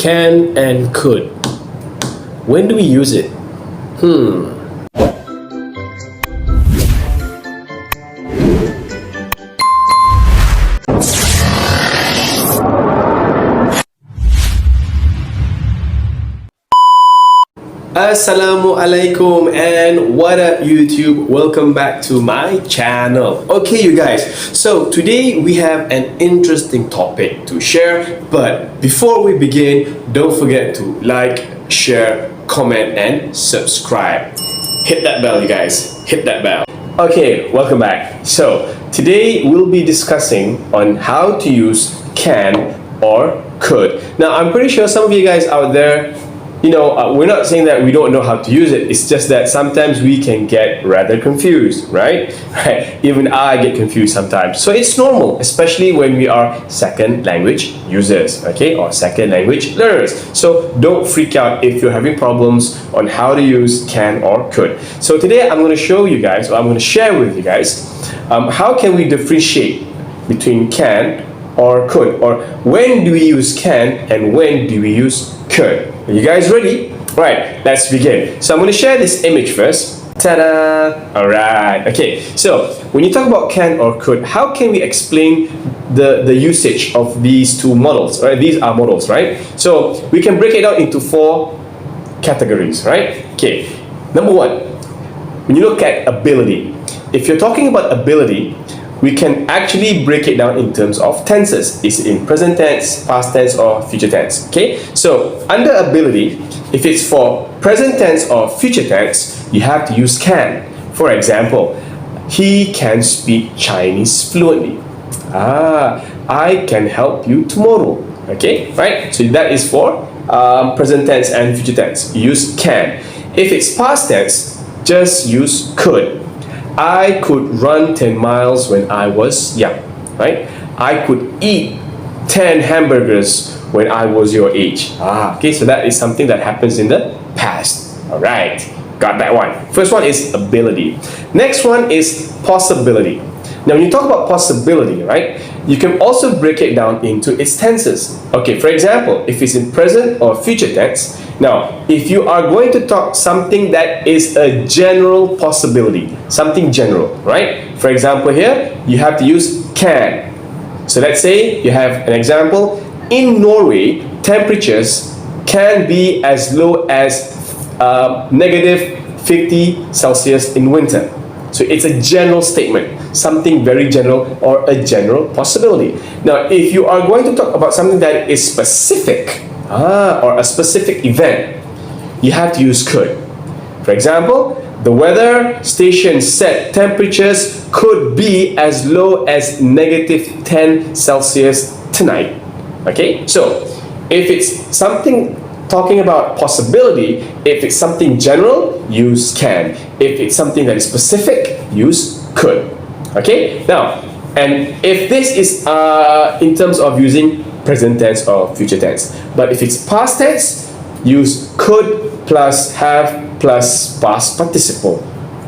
Can and could. When do we use it? Assalamu alaikum and what up YouTube, welcome back to my channel. Okay you guys, so today we have an interesting topic to share, but before we begin, don't forget to like, share, comment and subscribe. Hit that bell you guys, hit that bell. Okay, welcome back. So today we'll be discussing on how to use can or could. Now I'm pretty sure some of you guys out there, we're not saying that we don't know how to use it. It's just that sometimes we can get rather confused, right? Even I get confused sometimes. So it's normal, especially when we are second language users, okay, or second language learners. So don't freak out if you're having problems on how to use can or could. So today I'm going to show you guys, or I'm going to share with you guys, how can we differentiate between can or could, or when do we use can and when do we use could. Are you guys ready? Right, let's begin. So I'm going to share this image first. Ta-da! Alright, okay. So when you talk about can or could, how can we explain the usage of these two models? Right, these are models, right? So we can break it down into 4 categories, right? Okay, number 1, when you look at ability, if you're talking about ability, we can actually break it down in terms of tenses. Is it in present tense, past tense, or future tense? Okay, so under ability, if it's for present tense or future tense, you have to use can. For example, he can speak Chinese fluently. I can help you tomorrow. Okay, right? So that is for present tense and future tense. Use can. If it's past tense, just use could. I could run 10 miles when I was young, right? I could eat 10 hamburgers when I was your age. Okay, so that is something that happens in the past. All right, got that one. First one is ability. Next one is possibility. Now, when you talk about possibility, right, you can also break it down into its tenses. Okay, for example, if it's in present or future tense. Now, if you are going to talk something that is a general possibility, something general, right? For example, here, you have to use can. So let's say you have an example. In Norway, temperatures can be as low as negative 50 Celsius in winter. So it's a general statement, something very general or a general possibility. Now, if you are going to talk about something that is specific, or a specific event, you have to use could. For example, the weather station said temperatures could be as low as negative 10 Celsius tonight. Okay, so if it's something talking about possibility, if it's something general, use can. If it's something that is specific, use could. Okay, now, and if this is in terms of using present tense or future tense, but if it's past tense, use could plus have plus past participle.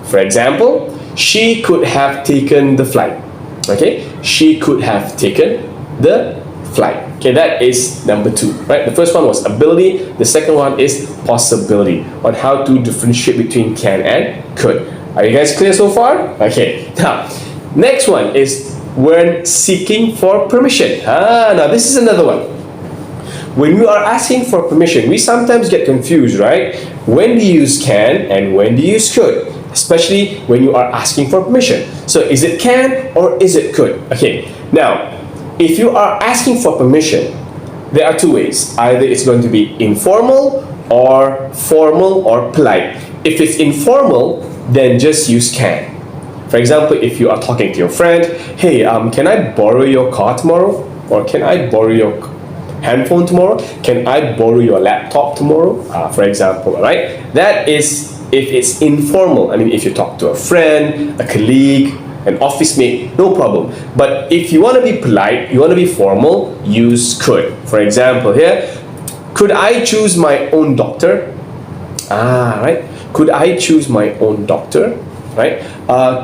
For example, she could have taken the flight. Okay, she could have taken the flight. Okay, that is number 2, right? The first one was ability, the second one is possibility, on how to differentiate between can and could. Are you guys clear so far? Okay, now next one is when seeking for permission. Now this is another one. When we are asking for permission, we sometimes get confused, right? When do you use can and when do you use could? Especially when you are asking for permission. So is it can or is it could? Okay, now if you are asking for permission, there are 2 ways. Either it's going to be informal or formal or polite. If it's informal, then just use can. For example, if you are talking to your friend, hey, can I borrow your car tomorrow? Or can I borrow your handphone tomorrow? Can I borrow your laptop tomorrow? For example, right? That is if it's informal. I mean, if you talk to a friend, a colleague, an office mate, no problem. But if you want to be polite, you want to be formal, use could. For example, here, could I choose my own doctor? Right? Could I choose my own doctor? right?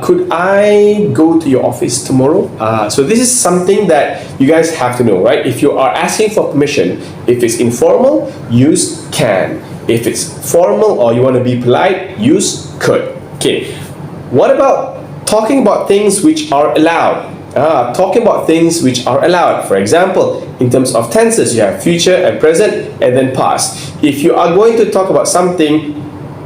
Could I go to your office tomorrow? So this is something that you guys have to know, right? If you are asking for permission, if it's informal, use can. If it's formal or you want to be polite, use could. Okay. What about talking about things which are allowed? Talking about things which are allowed. For example, in terms of tenses, you have future and present and then past. If you are going to talk about something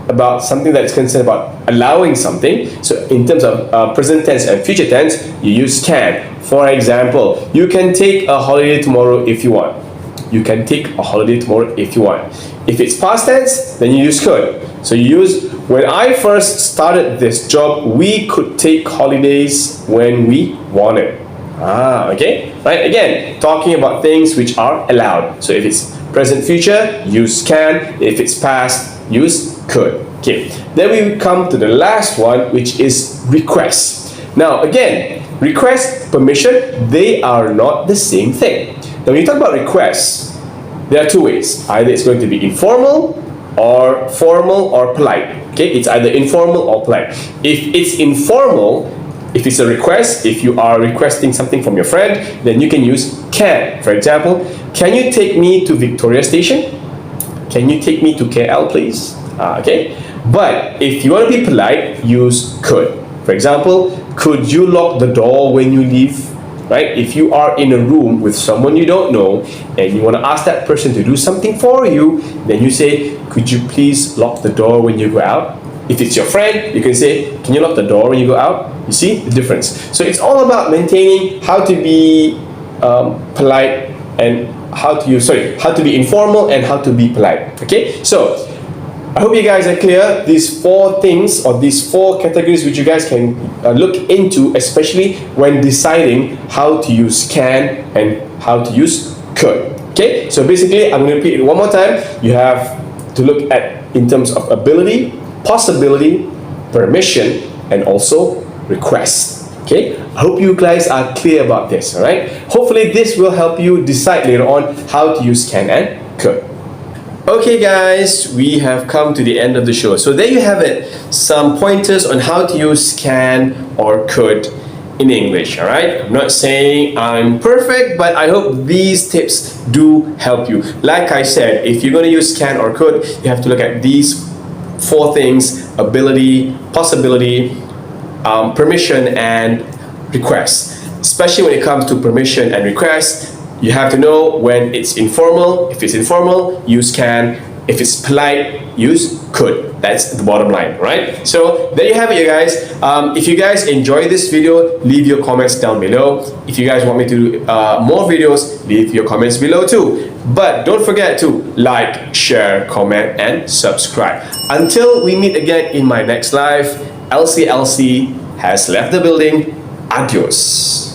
that is concerned about allowing something, so in terms of present tense and future tense, you use can. For example, you can take a holiday tomorrow if you want. You can take a holiday tomorrow if you want. If it's past tense, then you use could. So you use, when I first started this job, we could take holidays when we wanted. Okay? Right? Again, talking about things which are allowed. So if it's present future, use can. If it's past, use could. Okay. Then we come to the last one, which is request. Now again, request, permission, they are not the same thing. Now when you talk about requests, there are two ways. Either it's going to be informal or formal or polite. Okay, it's either informal or polite. If it's informal, if it's a request, if you are requesting something from your friend, then you can use can. For example, can you take me to Victoria Station? Can you take me to KL, please? Okay. But if you want to be polite, use could. For example, could you lock the door when you leave? Right? If you are in a room with someone you don't know and you want to ask that person to do something for you, then you say, could you please lock the door when you go out? If it's your friend, you can say, can you lock the door when you go out? You see the difference. So it's all about maintaining how to be polite and how to be informal and how to be polite. Okay, so I hope you guys are clear. These four things or these four categories which you guys can look into, especially when deciding how to use can and how to use could. Okay, so basically I'm going to repeat it one more time. You have to look at in terms of ability, possibility, permission, and also request. Okay, I hope you guys are clear about this. All right, hopefully this will help you decide later on how to use can and could. Okay guys, we have come to the end of the show. So there you have it, some pointers on how to use can or could in English, alright? I'm not saying I'm perfect, but I hope these tips do help you. Like I said, if you're going to use can or could, you have to look at these four things: ability, possibility, permission, and request. Especially when it comes to permission and request, you have to know when it's informal. If it's informal, use can. If it's polite, use could. That's the bottom line, right? So there you have it, you guys. If you guys enjoy this video, leave your comments down below. If you guys want me to do more videos, leave your comments below too. But don't forget to like, share, comment, and subscribe. Until we meet again in my next live, LC has left the building. Adios.